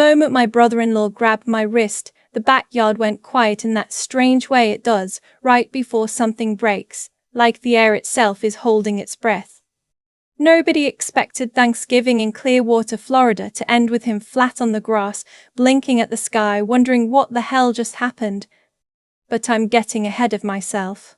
moment my brother-in-law grabbed my wrist, the backyard went quiet in that strange way it does right before something breaks, like the air itself is holding its breath. Nobody expected Thanksgiving in Clearwater, Florida to end with him flat on the grass, blinking at the sky, wondering what the hell just happened. But I'm getting ahead of myself.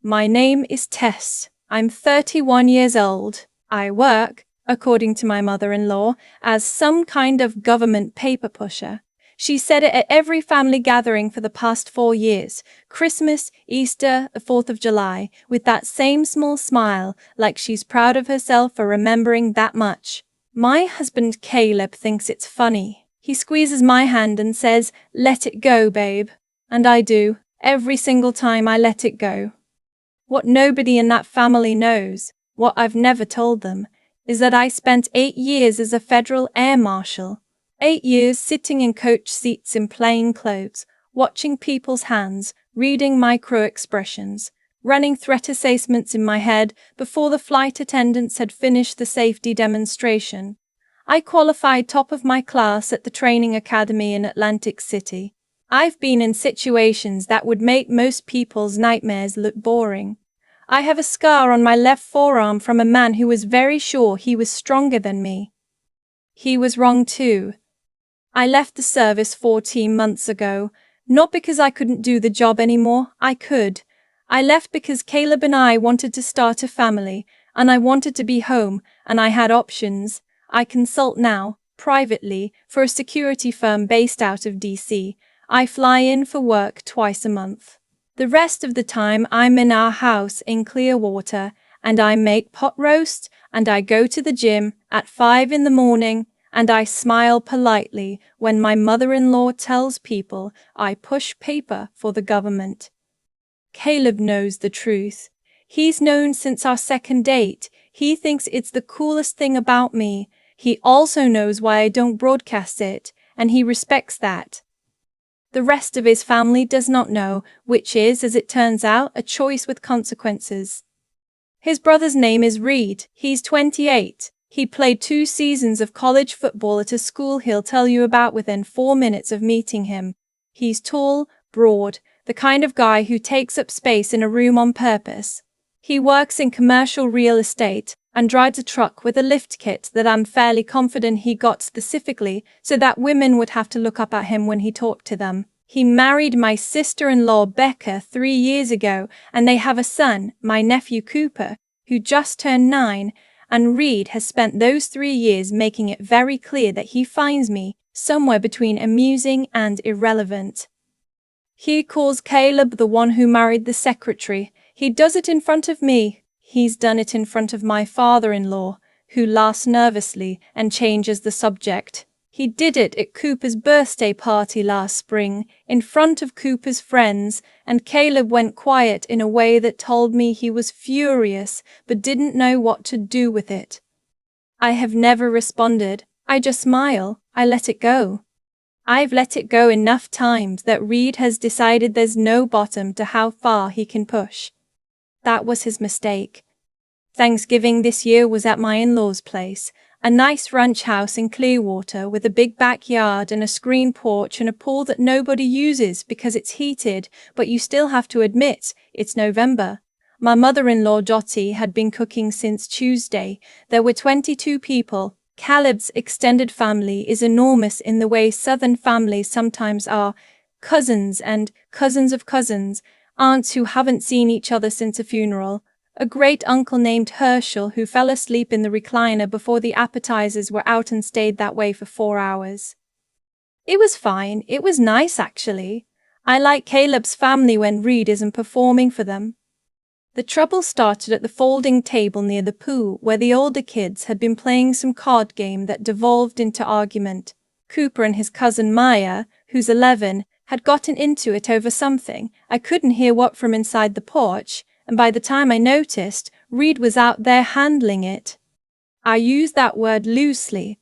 My name is Tess. I'm 31 years old. I work, according to my mother-in-law, as some kind of government paper pusher. She said it at every family gathering for the past 4 years, Christmas, Easter, the 4th of July, with that same small smile, like she's proud of herself for remembering that much. My husband Caleb thinks it's funny. He squeezes my hand and says, "Let it go, babe." And I do, every single time I let it go. What nobody in that family knows, what I've never told them, is that I spent 8 years as a federal air marshal. 8 years sitting in coach seats in plain clothes, watching people's hands, reading micro-expressions, running threat assessments in my head before the flight attendants had finished the safety demonstration. I qualified top of my class at the training academy in Atlantic City. I've been in situations that would make most people's nightmares look boring. I have a scar on my left forearm from a man who was very sure he was stronger than me. He was wrong too. I left the service 14 months ago, not because I couldn't do the job anymore, I could. I left because Caleb and I wanted to start a family, and I wanted to be home, and I had options. I consult now, privately, for a security firm based out of DC. I fly in for work twice a month. The rest of the time I'm in our house in Clearwater, and I make pot roast, and I go to the gym at 5 in the morning, and I smile politely when my mother-in-law tells people I push paper for the government. Caleb knows the truth. He's known since our second date. He thinks it's the coolest thing about me. He also knows why I don't broadcast it, and he respects that. The rest of his family does not know, which is, as it turns out, a choice with consequences. His brother's name is Reed. He's 28. He played 2 seasons of college football at a school he'll tell you about within 4 minutes of meeting him. He's tall, broad, the kind of guy who takes up space in a room on purpose. He works in commercial real estate and drives a truck with a lift kit that I'm fairly confident he got specifically so that women would have to look up at him when he talked to them. He married my sister-in-law Becca 3 years ago, and they have a son, my nephew Cooper, who just turned 9, and Reed has spent those 3 years making it very clear that he finds me somewhere between amusing and irrelevant. He calls Caleb the one who married the secretary. He does it in front of me. He's done it in front of my father-in-law, who laughs nervously and changes the subject. He did it at Cooper's birthday party last spring, in front of Cooper's friends, and Caleb went quiet in a way that told me he was furious but didn't know what to do with it. I have never responded. I just smile. I let it go. I've let it go enough times that Reed has decided there's no bottom to how far he can push. That was his mistake. Thanksgiving this year was at my in-laws' place, a nice ranch house in Clearwater with a big backyard and a screen porch and a pool that nobody uses because it's heated, but you still have to admit it's November. My mother-in-law Dottie had been cooking since Tuesday. There were 22 people. Caleb's extended family is enormous in the way Southern families sometimes are. Cousins and cousins of cousins, aunts who haven't seen each other since a funeral. A great-uncle named Herschel who fell asleep in the recliner before the appetizers were out and stayed that way for 4 hours. It was fine. It was nice, actually. I like Caleb's family when Reed isn't performing for them. The trouble started at the folding table near the pool where the older kids had been playing some card game that devolved into argument. Cooper and his cousin Maya, who's 11, had gotten into it over something. I couldn't hear what from inside the porch, and by the time I noticed, Reed was out there handling it. I use that word loosely.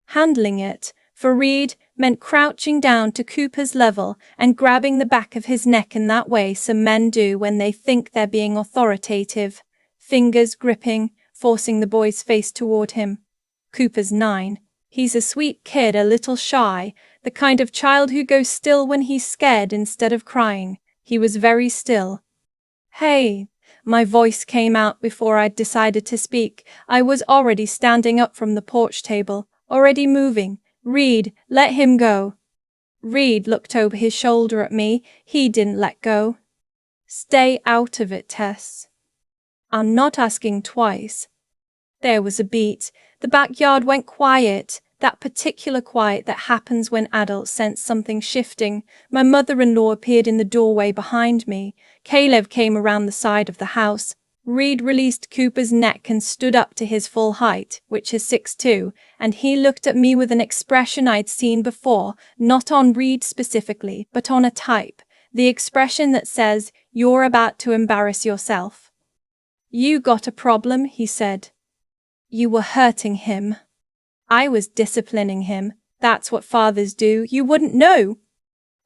Handling it, for Reed, meant crouching down to Cooper's level and grabbing the back of his neck in that way some men do when they think they're being authoritative, fingers gripping, forcing the boy's face toward him. Cooper's 9. He's a sweet kid, a little shy, the kind of child who goes still when he's scared instead of crying. He was very still. Hey, my voice came out before I'd decided to speak. I was already standing up from the porch table, already moving. Reed, let him go. Reed looked over his shoulder at me. He didn't let go. Stay out of it, Tess. I'm not asking twice. There was a beat. The backyard went quiet, that particular quiet that happens when adults sense something shifting. My mother-in-law appeared in the doorway behind me. Caleb came around the side of the house. Reed released Cooper's neck and stood up to his full height, which is 6'2", and he looked at me with an expression I'd seen before, not on Reed specifically, but on a type. The expression that says, "You're about to embarrass yourself." "You got a problem," he said. "You were hurting him." "I was disciplining him. That's what fathers do. You wouldn't know."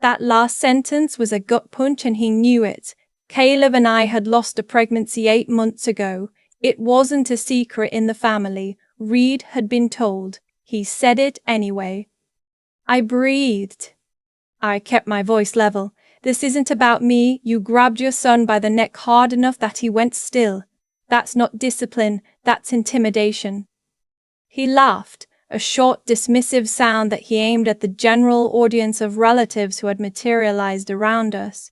That last sentence was a gut punch and he knew it. Caleb and I had lost a pregnancy 8 months ago. It wasn't a secret in the family. Reed had been told. He said it anyway. I breathed. I kept my voice level. "This isn't about me. You grabbed your son by the neck hard enough that he went still. That's not discipline, that's intimidation." He laughed, a short, dismissive sound that he aimed at the general audience of relatives who had materialized around us.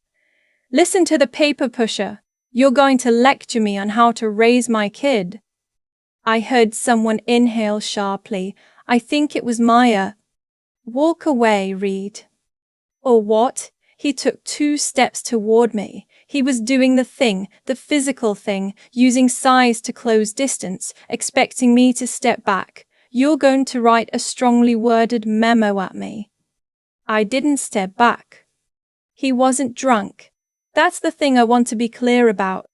"Listen to the paper pusher. You're going to lecture me on how to raise my kid." I heard someone inhale sharply. I think it was Maya. "Walk away, Reed." Or what? He took 2 steps toward me. He was doing the thing, the physical thing, using size to close distance, expecting me to step back. "You're going to write a strongly worded memo at me." I didn't step back. He wasn't drunk. That's the thing I want to be clear about.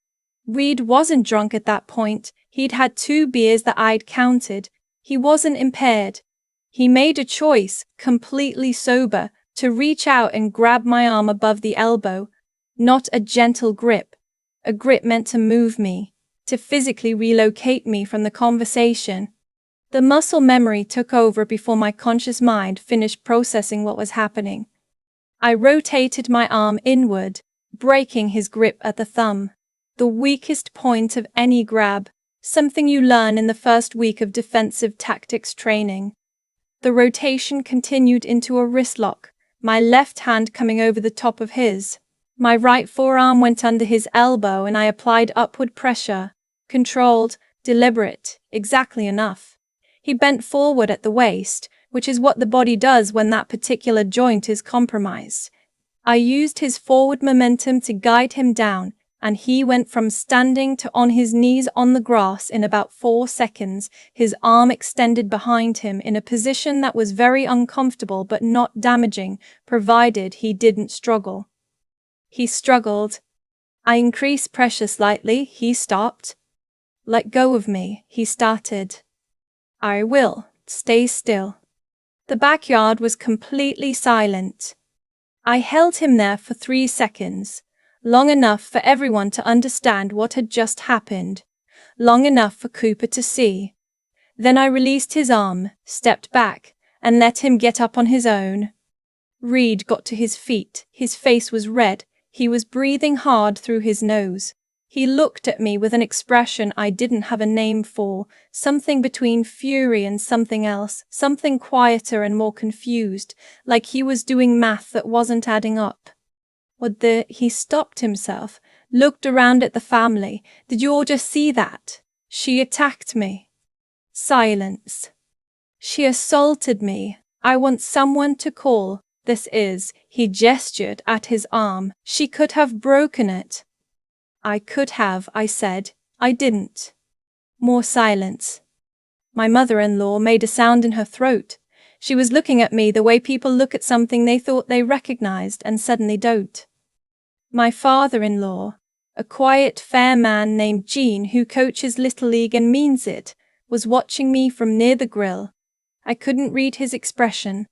Reed wasn't drunk at that point. He'd had 2 beers that I'd counted. He wasn't impaired. He made a choice, completely sober, to reach out and grab my arm above the elbow. Not a gentle grip. A grip meant to move me, to physically relocate me from the conversation. The muscle memory took over before my conscious mind finished processing what was happening. I rotated my arm inward, breaking his grip at the thumb. The weakest point of any grab, something you learn in the first week of defensive tactics training. The rotation continued into a wrist lock, my left hand coming over the top of his. My right forearm went under his elbow and I applied upward pressure. Controlled, deliberate, exactly enough. He bent forward at the waist, which is what the body does when that particular joint is compromised. I used his forward momentum to guide him down, and he went from standing to on his knees on the grass in about 4 seconds, his arm extended behind him in a position that was very uncomfortable but not damaging, provided he didn't struggle. He struggled. I increased pressure slightly. He stopped. "Let go of me," he started. "I will. Stay still." The backyard was completely silent. I held him there for 3 seconds, long enough for everyone to understand what had just happened, long enough for Cooper to see. Then I released his arm, stepped back, and let him get up on his own. Reed got to his feet. His face was red. He was breathing hard through his nose. He looked at me with an expression I didn't have a name for, something between fury and something else, something quieter and more confused, like he was doing math that wasn't adding up. He stopped himself, looked around at the family. "Did you all just see that? She attacked me." Silence. "She assaulted me. I want someone to call. This is," he gestured at his arm. "She could have broken it." "I could have," I said. "I didn't." More silence. My mother-in-law made a sound in her throat. She was looking at me the way people look at something they thought they recognized and suddenly don't. My father-in-law, a quiet, fair man named Gene who coaches Little League and means it, was watching me from near the grill. I couldn't read his expression.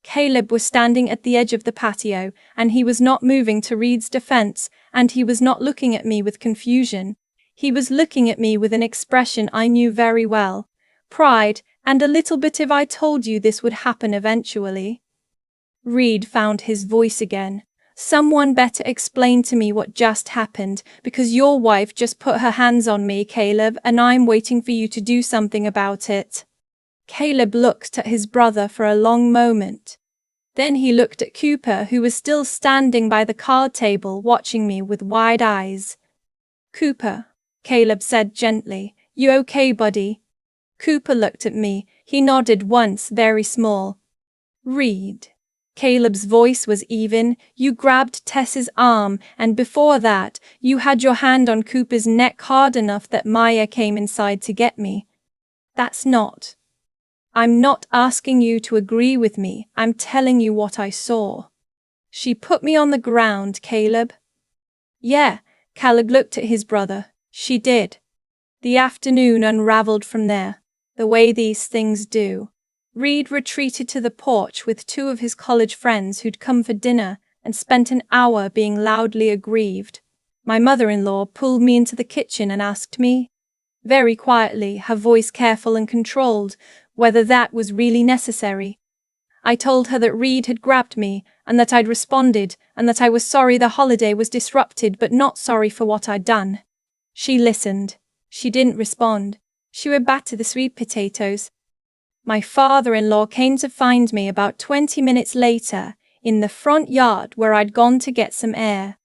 Caleb was standing at the edge of the patio, and he was not moving to Reed's defense, and he was not looking at me with confusion. He was looking at me with an expression I knew very well. pride, and a little bit if I told you this would happen eventually. Reed found his voice again. Someone better explain to me what just happened, because your wife just put her hands on me, Caleb, and I'm waiting for you to do something about it. Caleb looked at his brother for a long moment. Then he looked at Cooper, who was still standing by the card table watching me with wide eyes. Cooper, Caleb said gently, you okay, buddy? Cooper looked at me. He nodded once, very small. Reed. Caleb's voice was even. You grabbed Tess's arm, and before that, you had your hand on Cooper's neck hard enough that Maya came inside to get me. That's not. I'm not asking you to agree with me. I'm telling you what I saw. She put me on the ground, Caleb. Yeah, Caleb looked at his brother. She did. The afternoon unraveled from there, the way these things do. Reed retreated to the porch with two of his college friends who'd come for dinner and spent an hour being loudly aggrieved. My mother-in-law pulled me into the kitchen and asked me, very quietly, her voice careful and controlled, whether that was really necessary. I told her that Reed had grabbed me and that I'd responded and that I was sorry the holiday was disrupted but not sorry for what I'd done. She listened. She didn't respond. She went back to the sweet potatoes. My father-in-law came to find me about 20 minutes later in the front yard where I'd gone to get some air.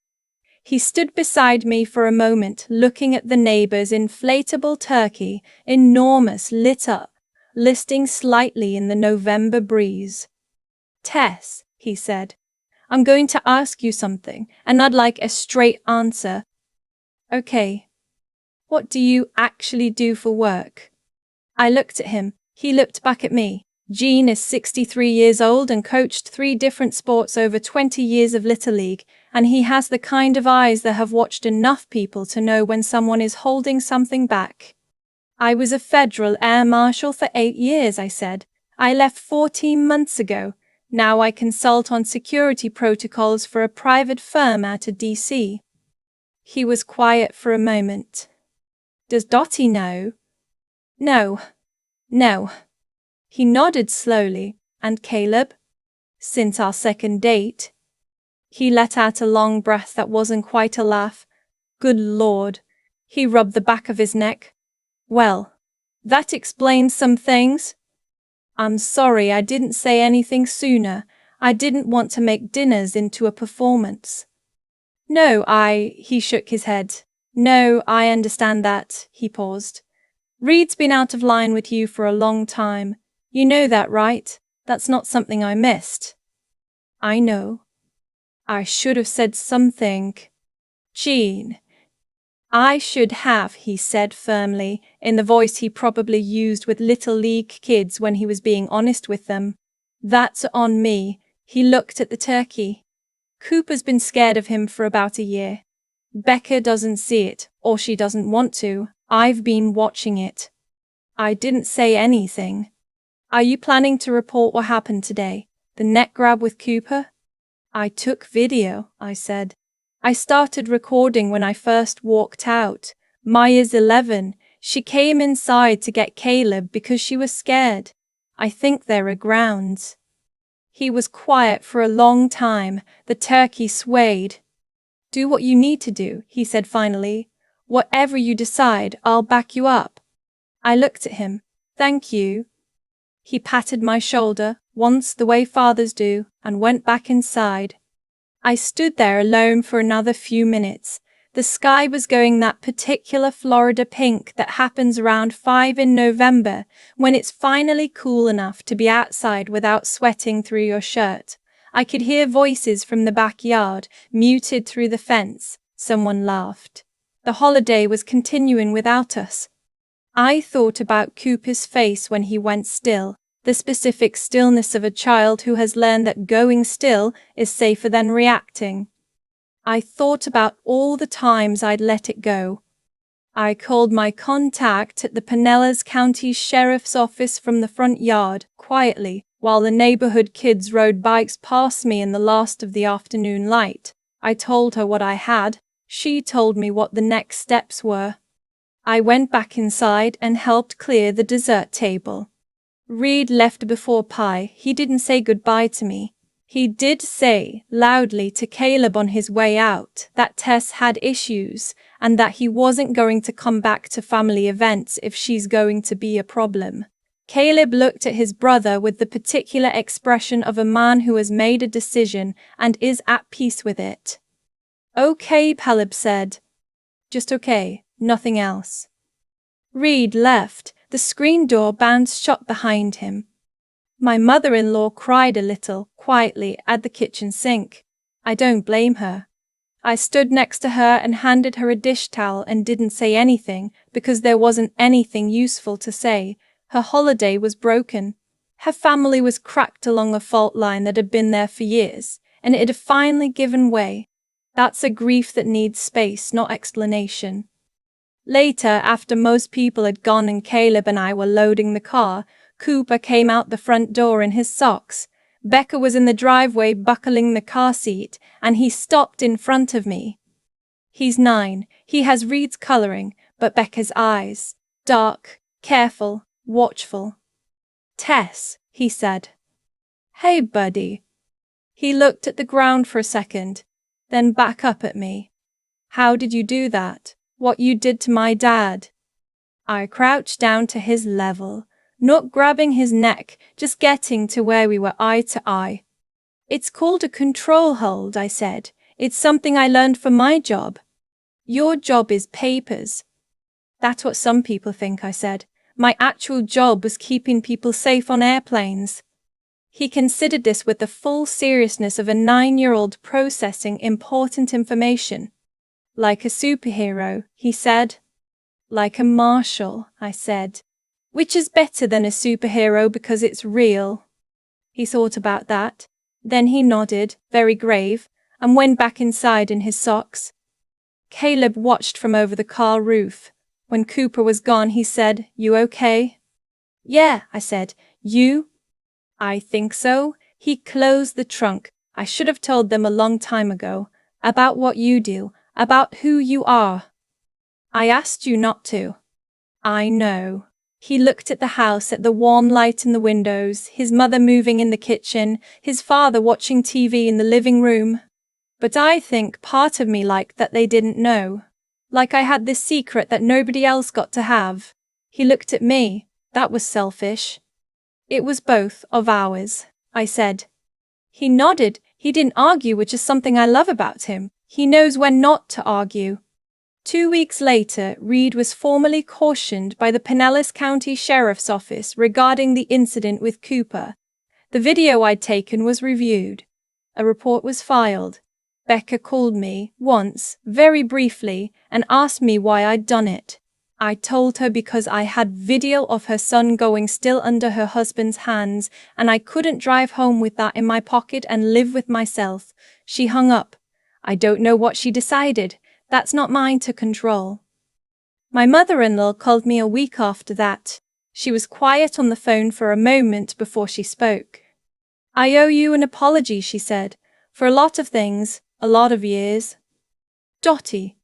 He stood beside me for a moment looking at the neighbor's inflatable turkey, enormous, lit up, listing slightly in the November breeze. Tess, he said, I'm going to ask you something, and I'd like a straight answer. Okay. What do you actually do for work? I looked at him. He looked back at me. Gene is 63 years old and coached 3 different sports over 20 years of Little League, and he has the kind of eyes that have watched enough people to know when someone is holding something back. I was a federal air marshal for 8 years, I said. I left 14 months ago. Now I consult on security protocols for a private firm out of DC. He was quiet for a moment. Does Dottie know? No. He nodded slowly. And Caleb? Since our second date? He let out a long breath that wasn't quite a laugh. Good Lord. He rubbed the back of his neck. Well, that explains some things. I'm sorry I didn't say anything sooner. I didn't want to make dinners into a performance. No, he shook his head. No, I understand that, he paused. Reed's been out of line with you for a long time. You know that, right? That's not something I missed. I know. I should have said something. Gene. I should have, he said firmly, in the voice he probably used with Little League kids when he was being honest with them. That's on me. He looked at the turkey. Cooper's been scared of him for about a year. Becca doesn't see it, or she doesn't want to. I've been watching it. I didn't say anything. Are you planning to report what happened today? The neck grab with Cooper? I took video, I said. I started recording when I first walked out. Maya's 11. She came inside to get Caleb because she was scared. I think there are grounds. He was quiet for a long time. The turkey swayed. Do what you need to do, he said finally. Whatever you decide, I'll back you up. I looked at him. Thank you. He patted my shoulder, once the way fathers do, and went back inside. I stood there alone for another few minutes. The sky was going that particular Florida pink that happens around 5 in November, when it's finally cool enough to be outside without sweating through your shirt. I could hear voices from the backyard, muted through the fence. Someone laughed. The holiday was continuing without us. I thought about Cooper's face when he went still, the specific stillness of a child who has learned that going still is safer than reacting. I thought about all the times I'd let it go. I called my contact at the Pinellas County Sheriff's Office from the front yard, quietly, while the neighborhood kids rode bikes past me in the last of the afternoon light. I told her what I had. She told me what the next steps were. I went back inside and helped clear the dessert table. Reed left before pie. He didn't say goodbye to me. He did say loudly to Caleb on his way out that Tess had issues and that he wasn't going to come back to family events if she's going to be a problem. Caleb looked at his brother with the particular expression of a man who has made a decision and is at peace with it. Okay, Caleb said. Just okay, nothing else. Reed left. The screen door banged shut behind him. My mother-in-law cried a little, quietly, at the kitchen sink. I don't blame her. I stood next to her and handed her a dish towel and didn't say anything because there wasn't anything useful to say. Her holiday was broken. Her family was cracked along a fault line that had been there for years, and it had finally given way. That's a grief that needs space, not explanation. Later, after most people had gone and Caleb and I were loading the car, Cooper came out the front door in his socks. Becca was in the driveway buckling the car seat, and he stopped in front of me. He's 9. He has Reed's coloring, but Becca's eyes. Dark, careful, watchful. Tess, he said. Hey, buddy. He looked at the ground for a second, then back up at me. How did you do that? What you did to my dad? I crouched down to his level, not grabbing his neck, just getting to where we were eye to eye. It's called a control hold, I said. It's something I learned for my job. Your job is papers. That's what some people think, I said. My actual job was keeping people safe on airplanes. He considered this with the full seriousness of a 9-year-old processing important information. Like a superhero, he said. Like a marshal, I said. Which is better than a superhero because it's real. He thought about that. Then he nodded, very grave, and went back inside in his socks. Caleb watched from over the car roof. When Cooper was gone, he said, You okay? Yeah, I said. You? I think so. He closed the trunk. I should have told them a long time ago. About what you do. About who you are. I asked you not to. I know. He looked at the house, at the warm light in the windows, his mother moving in the kitchen, his father watching TV in the living room. But I think part of me liked that they didn't know. Like I had this secret that nobody else got to have. He looked at me. That was selfish. It was both of ours, I said. He nodded. He didn't argue, which is something I love about him. He knows when not to argue. 2 weeks later, Reed was formally cautioned by the Pinellas County Sheriff's Office regarding the incident with Cooper. The video I'd taken was reviewed. A report was filed. Becca called me once, very briefly, and asked me why I'd done it. I told her because I had video of her son going still under her husband's hands, and I couldn't drive home with that in my pocket and live with myself. She hung up. I don't know what she decided. That's not mine to control. My mother-in-law called me a week after that. She was quiet on the phone for a moment before she spoke. I owe you an apology, she said, for a lot of things, a lot of years. Dottie.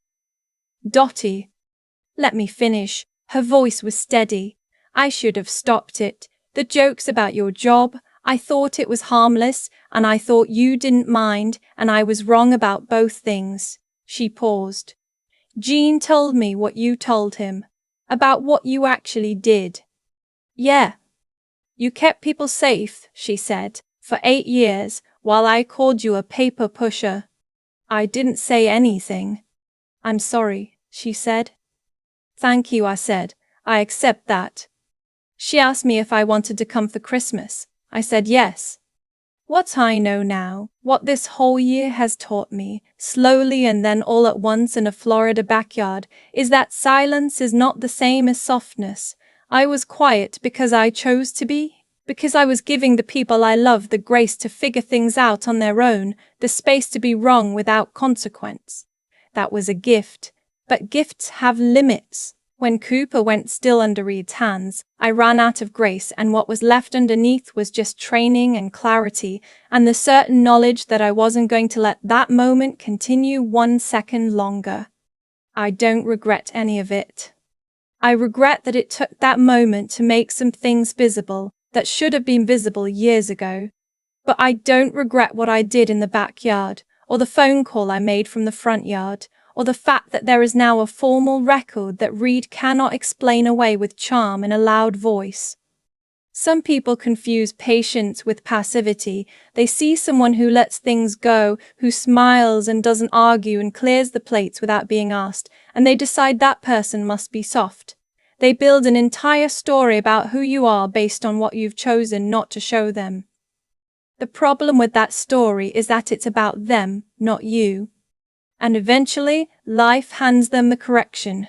Let me finish. Her voice was steady. I should have stopped it. The jokes about your job, I thought it was harmless, and I thought you didn't mind, and I was wrong about both things. She paused. Gene told me what you told him, about what you actually did. Yeah. You kept people safe, she said, for 8 years, while I called you a paper pusher. I didn't say anything. I'm sorry, she said. Thank you, I said. I accept that. She asked me if I wanted to come for Christmas. I said yes. What I know now, what this whole year has taught me, slowly and then all at once in a Florida backyard, is that silence is not the same as softness. I was quiet because I chose to be, because I was giving the people I love the grace to figure things out on their own, the space to be wrong without consequence. That was a gift, but gifts have limits. When Cooper went still under Reed's hands, I ran out of grace, and what was left underneath was just training and clarity, and the certain knowledge that I wasn't going to let that moment continue 1 second longer. I don't regret any of it. I regret that it took that moment to make some things visible that should have been visible years ago. But I don't regret what I did in the backyard, or the phone call I made from the front yard, or the fact that there is now a formal record that Reed cannot explain away with charm in a loud voice. Some people confuse patience with passivity. They see someone who lets things go, who smiles and doesn't argue and clears the plates without being asked, and they decide that person must be soft. They build an entire story about who you are based on what you've chosen not to show them. The problem with that story is that it's about them, not you. And eventually, life hands them the correction.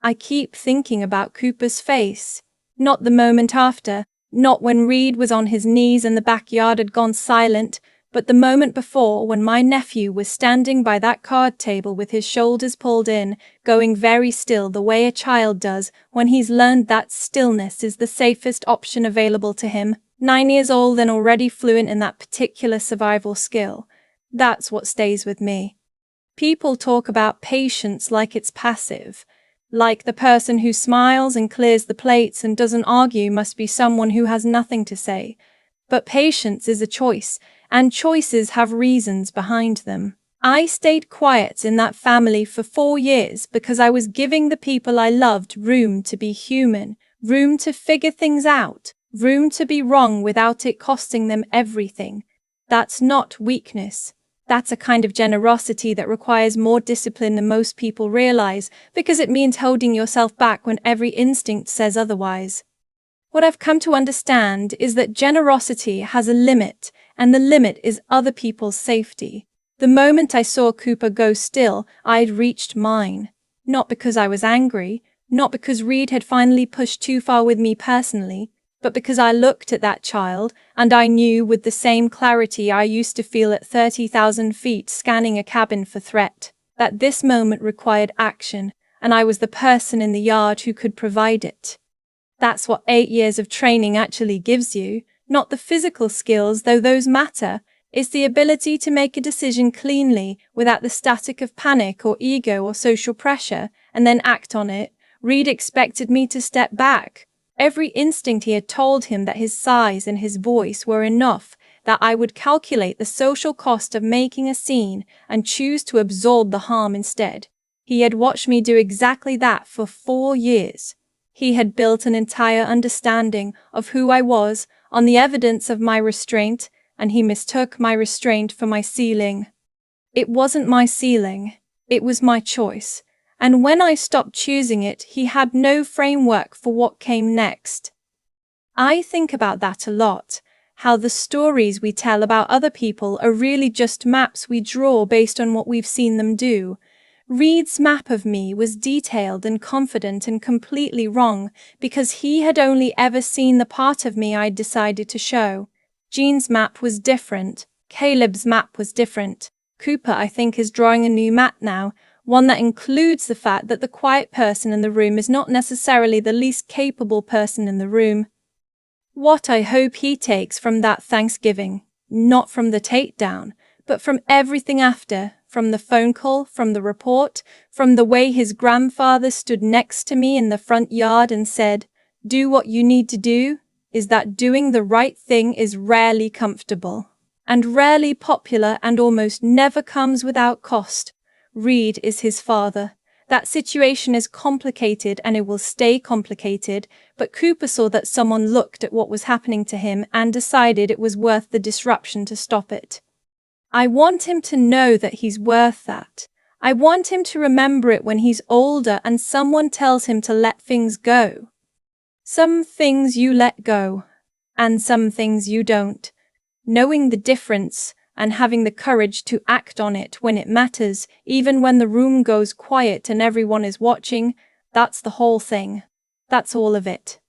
I keep thinking about Cooper's face. Not the moment after, not when Reed was on his knees and the backyard had gone silent, but the moment before when my nephew was standing by that card table with his shoulders pulled in, going very still the way a child does when he's learned that stillness is the safest option available to him, 9 years old and already fluent in that particular survival skill. That's what stays with me. People talk about patience like it's passive. Like the person who smiles and clears the plates and doesn't argue must be someone who has nothing to say. But patience is a choice, and choices have reasons behind them. I stayed quiet in that family for 4 years because I was giving the people I loved room to be human, room to figure things out, room to be wrong without it costing them everything. That's not weakness. That's a kind of generosity that requires more discipline than most people realize, because it means holding yourself back when every instinct says otherwise. What I've come to understand is that generosity has a limit, and the limit is other people's safety. The moment I saw Cooper go still, I'd reached mine. Not because I was angry, not because Reed had finally pushed too far with me personally, but because I looked at that child, and I knew with the same clarity I used to feel at 30,000 feet scanning a cabin for threat, that this moment required action, and I was the person in the yard who could provide it. That's what 8 years of training actually gives you, not the physical skills, though those matter. It's the ability to make a decision cleanly, without the static of panic or ego or social pressure, and then act on it. Reed expected me to step back. Every instinct he had told him that his size and his voice were enough, that I would calculate the social cost of making a scene and choose to absorb the harm instead. He had watched me do exactly that for 4 years. He had built an entire understanding of who I was on the evidence of my restraint, and he mistook my restraint for my ceiling. It wasn't my ceiling, it was my choice. And when I stopped choosing it, he had no framework for what came next. I think about that a lot, how the stories we tell about other people are really just maps we draw based on what we've seen them do. Reed's map of me was detailed and confident and completely wrong because he had only ever seen the part of me I'd decided to show. Jean's map was different. Caleb's map was different. Cooper, I think, is drawing a new map now, one that includes the fact that the quiet person in the room is not necessarily the least capable person in the room. What I hope he takes from that Thanksgiving, not from the takedown, but from everything after, from the phone call, from the report, from the way his grandfather stood next to me in the front yard and said, "Do what you need to do," is that doing the right thing is rarely comfortable, and rarely popular, and almost never comes without cost. Reed is his father. That situation is complicated and it will stay complicated, but Cooper saw that someone looked at what was happening to him and decided it was worth the disruption to stop it. I want him to know that he's worth that. I want him to remember it when he's older and someone tells him to let things go. Some things you let go, and some things you don't. Knowing the difference and having the courage to act on it when it matters, even when the room goes quiet and everyone is watching, that's the whole thing. That's all of it.